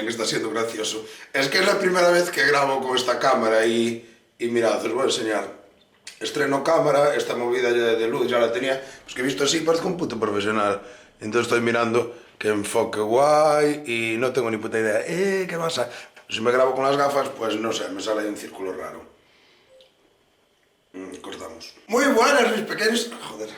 que está siendo gracioso. Es que es la primera vez que grabo con esta cámara y mirad, os voy a enseñar. Estreno cámara, esta movida de luz ya la tenía, pues que he visto así, parezco un puto profesional. Entonces estoy mirando que enfoque guay y no tengo ni puta idea. ¿Qué pasa? Si me grabo con las gafas, pues no sé, me sale ahí un círculo raro. Cortamos. Muy buenas, mis pequeños... Joder.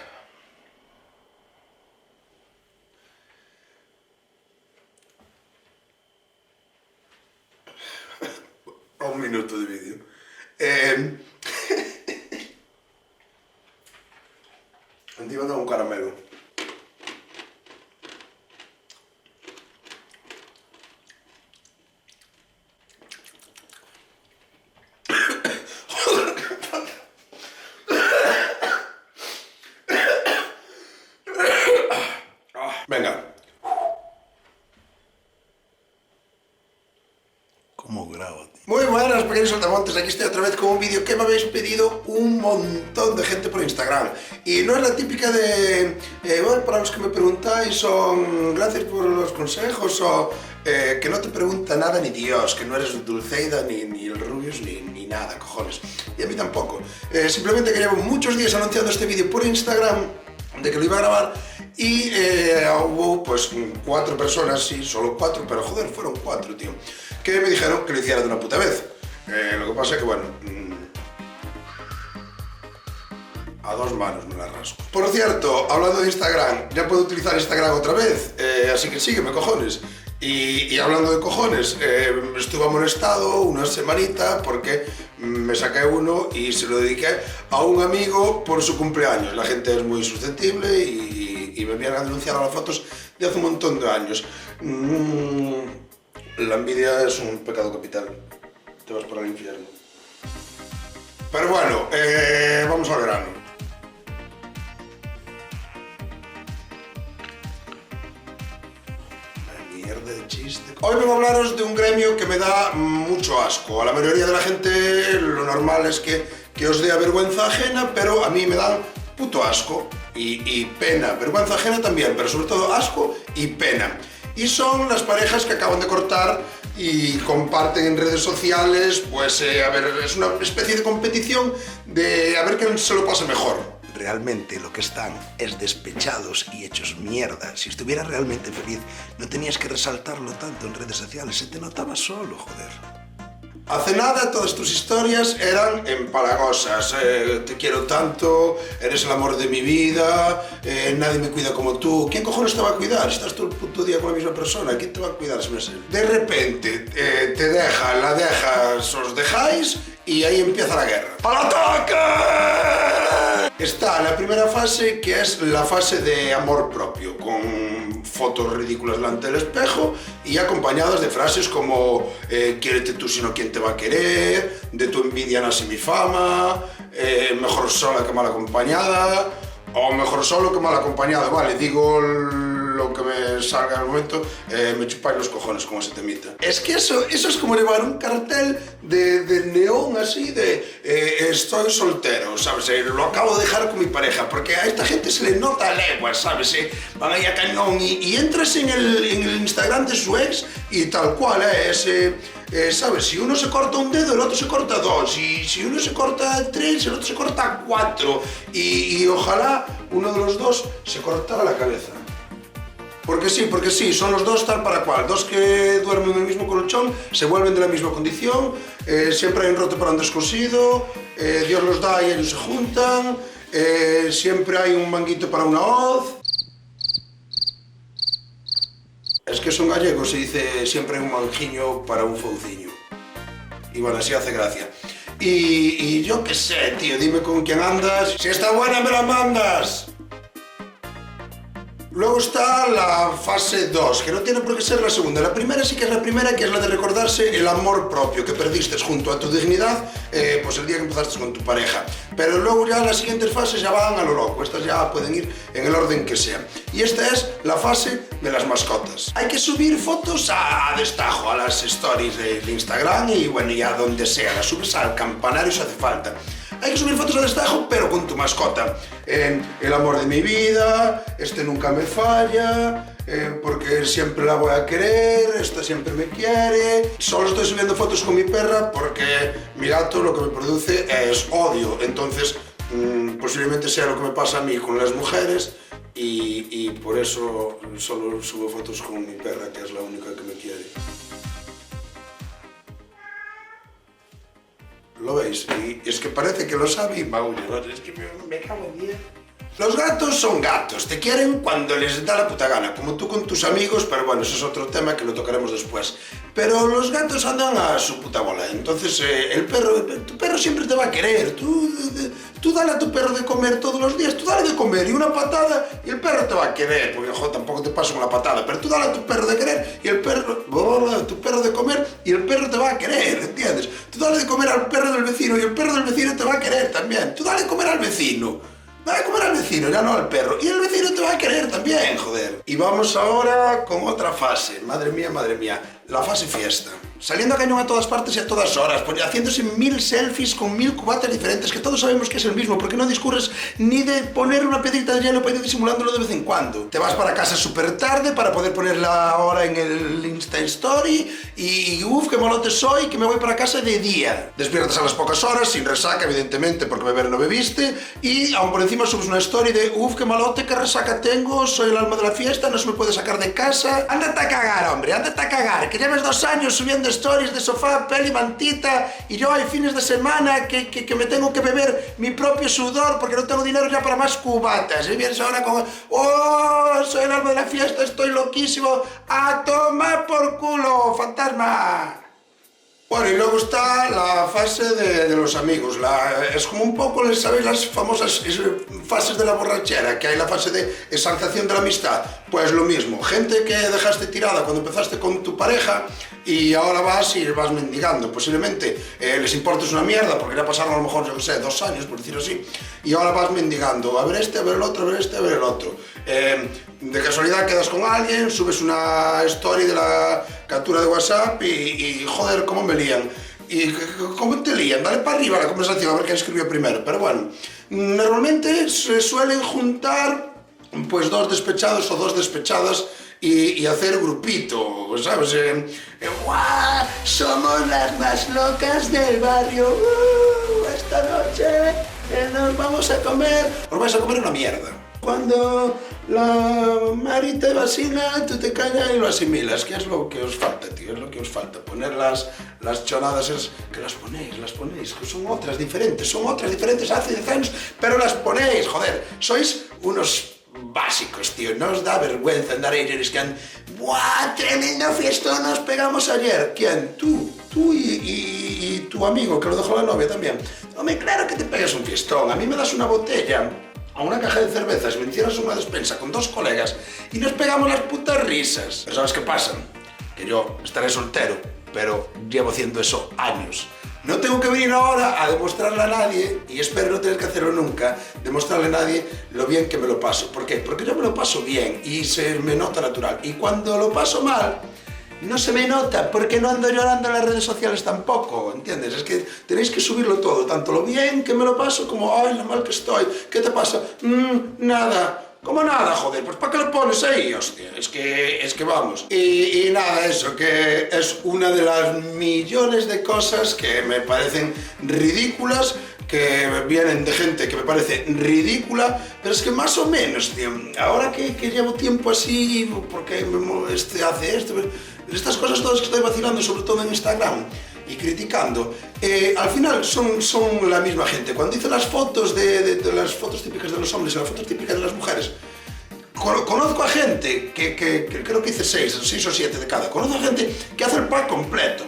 Un minuto de vídeo. Encima tengo un caramelo. Venga. ¿Cómo grabo, tío? Muy buenas, pequeños saltamontes. Aquí estoy otra vez con un vídeo que me habéis pedido un montón de gente por Instagram. Y no es la típica de... bueno, para los que me preguntáis, son gracias por los consejos, o que no te pregunta nada ni Dios, que no eres Dulceida, ni el Rubius, ni nada, cojones. Y a mí tampoco. Simplemente que llevo muchos días anunciando este vídeo por Instagram, de que lo iba a grabar, y hubo pues 4 personas, sí, solo 4, pero joder, fueron 4, tío, que me dijeron que lo hiciera de una puta vez. Lo que pasa es que, bueno, a 2 manos me la rasco. Por cierto, hablando de Instagram, ya puedo utilizar Instagram otra vez, así que sígueme, cojones. Y hablando de cojones, estuve amonestado una semanita porque me saqué uno y se lo dediqué a un amigo por su cumpleaños. La gente es muy susceptible y me vienen a denunciar a las fotos de hace un montón de años. La envidia es un pecado capital. Te vas para el infierno. Pero bueno, vamos al verano. De chiste. Hoy vengo a hablaros de un gremio que me da mucho asco. A la mayoría de la gente lo normal es que os dé vergüenza ajena, pero a mí me dan puto asco y pena. Vergüenza ajena también, pero sobre todo asco y pena. Y son las parejas que acaban de cortar y comparten en redes sociales, pues a ver, es una especie de competición de a ver quién se lo pasa mejor. Realmente lo que están es despechados y hechos mierda. Si estuvieras realmente feliz, no tenías que resaltarlo tanto en redes sociales, se te notaba solo, joder. Hace nada todas tus historias eran empalagosas. Te quiero tanto, eres el amor de mi vida, nadie me cuida como tú. ¿Quién cojones te va a cuidar? Estás todo el puto día con la misma persona. ¿Quién te va a cuidar si no es él? De repente te deja, la dejas, os dejáis y ahí empieza la guerra. ¡Al ataque! Está la primera fase, que es la fase de amor propio, con fotos ridículas delante del espejo y acompañadas de frases como quiérete tú sino quién te va a querer, de tu envidia nace mi fama, mejor sola que mal acompañada, o mejor solo que mal acompañado. Vale, digo lo que me salga en el momento, me chupáis los cojones como ese temita. Es que eso es como llevar un cartel de neón así de estoy soltero, ¿sabes? Lo acabo de dejar con mi pareja, porque a esta gente se le nota a leguas, ¿sabes? Van ahí a cañón y entras en el Instagram de su ex y tal cual, ¿sabes? Si uno se corta un dedo, el otro se corta 2, y si uno se corta 3, el otro se corta 4, y ojalá uno de los dos se cortara la cabeza. Porque sí, son los dos tal para cual. Dos que duermen en el mismo colchón, se vuelven de la misma condición, siempre hay un roto para un descosido, Dios los da y ellos se juntan, siempre hay un manguito para una hoz. Es que son gallegos, se dice siempre hay un manjiño para un fouciño. Y bueno, así hace gracia. Y yo qué sé, tío, dime con quién andas. Si está buena, me la mandas. Luego está la fase 2, que no tiene por qué ser la segunda. La primera sí que es la primera, que es la de recordarse el amor propio que perdiste junto a tu dignidad, pues el día que empezaste con tu pareja. Pero luego ya las siguientes fases ya van a lo loco, estas ya pueden ir en el orden que sea. Y esta es la fase de las mascotas. Hay que subir fotos a destajo, a las stories de Instagram y bueno, ya donde sea, las subes al campanario si hace falta. Hay que subir fotos a destajo, pero con tu mascota. El amor de mi vida, este nunca me me falla, porque siempre la voy a querer, esta siempre me quiere. Solo estoy subiendo fotos con mi perra porque mi gato lo que me produce es odio. Entonces, posiblemente sea lo que me pasa a mí con las mujeres y por eso solo subo fotos con mi perra, que es la única que me quiere. ¿Lo veis? Y es que parece que lo sabe y maulla, ¿no? Es que me cago en 10. Los gatos son gatos, te quieren cuando les da la puta gana, como tú con tus amigos, pero bueno, eso es otro tema que lo tocaremos después. Pero los gatos andan a su puta bola, entonces tu perro siempre te va a querer, tú dale a tu perro de comer todos los días, tú dale de comer y una patada y el perro te va a querer, porque joder, tampoco te paso una patada, pero tú dale a tu perro de querer y el perro, tu perro de comer y el perro te va a querer, ¿entiendes? Tú dale de comer al perro del vecino y el perro del vecino te va a querer también, tú dale de comer al vecino. Dale a comer al vecino, ya no al perro. Y el vecino te va a querer también, joder. Y vamos ahora con otra fase. Madre mía, la fase fiesta. Saliendo a cañón a todas partes y a todas horas, haciéndose 1000 selfies con 1000 cubatas diferentes, que todos sabemos que es el mismo, porque no discurres ni de poner una piedrita de hielo para ir disimulándolo de vez en cuando. Te vas para casa súper tarde para poder ponerla ahora en el Insta Story y uff, qué malote soy, que me voy para casa de día. Despiertas a las pocas horas, sin resaca, evidentemente, porque beber no bebiste, y aún por encima subes una story de uff, qué malote, qué resaca tengo, soy el alma de la fiesta, no se me puede sacar de casa. Ándate a cagar, hombre, ándate a cagar, que lleves 2 años subiendo stories de sofá, peli, mantita, y yo hay fines de semana que me tengo que beber mi propio sudor porque no tengo dinero ya para más cubatas. Y vienes ahora con, oh, soy el alma de la fiesta, estoy loquísimo, a tomar por culo, fantasma. Bueno, y luego está la fase de los amigos. Es como un poco, ¿sabéis? Las famosas fases de la borrachera, que hay la fase de exaltación de la amistad. Pues lo mismo, gente que dejaste tirada cuando empezaste con tu pareja y ahora vas mendigando. Posiblemente les importes una mierda porque ya pasaron a lo mejor, yo qué sé, 2 años, por decirlo así, y ahora vas mendigando. A ver este, a ver el otro, a ver este, a ver el otro. De casualidad quedas con alguien, subes una story de la captura de WhatsApp y joder, cómo me lían. ¿Y cómo te lían? Dale para arriba la conversación a ver quién escribió primero. Pero bueno, normalmente se suelen juntar pues 2 despechados o 2 despechadas y hacer grupito, ¿sabes? ¡Guau! Somos las más locas del barrio. Esta noche nos vamos a comer. Os vais a comer una mierda. Cuando la Mari te vacila, tú te callas y lo asimilas, que es lo que os falta, tío, es lo que os falta. Poner las choradas, es que las ponéis, que son otras diferentes hace 10 años, pero las ponéis, joder, sois unos básicos, tío, no os da vergüenza andar ahí riscando. ¡Buah, tremendo fiestón nos pegamos ayer! ¿Quién? Tú y tu amigo, que lo dejó la novia también. Hombre, claro que te pegas un fiestón, a mí me das una botella a una caja de cervezas, me encierras una despensa con 2 colegas y nos pegamos las putas risas. Pero ¿sabes qué pasa? Que yo estaré soltero, pero llevo haciendo eso años. No tengo que venir ahora a demostrarle a nadie, y espero no tener que hacerlo nunca, demostrarle a nadie lo bien que me lo paso. ¿Por qué? Porque yo me lo paso bien y se me nota natural. Y cuando lo paso mal, no se me nota, porque no ando llorando en las redes sociales tampoco, ¿entiendes? Es que tenéis que subirlo todo, tanto lo bien que me lo paso como, ay, lo mal que estoy, ¿qué te pasa? Nada. ¿Cómo nada, joder? Pues ¿para qué lo pones ahí, hostia? Es que vamos. Y nada, eso, que es una de las millones de cosas que me parecen ridículas, que vienen de gente que me parece ridícula, pero es que más o menos, tío, ahora que llevo tiempo así, porque hace esto, estas cosas todas que estoy vacilando, sobre todo en Instagram, y criticando, al final son la misma gente. Cuando hice las fotos de las fotos típicas de los hombres y las fotos típicas de las mujeres, conozco a gente que creo que hice 6 o 7 de cada. Conozco a gente que hace el pack completo.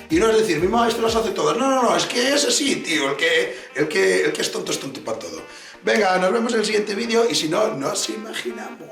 Y no es decir, mi maestro las hace todas. No, es que es así, tío. El que es tonto para todo. Venga, nos vemos en el siguiente vídeo y si no, nos imaginamos.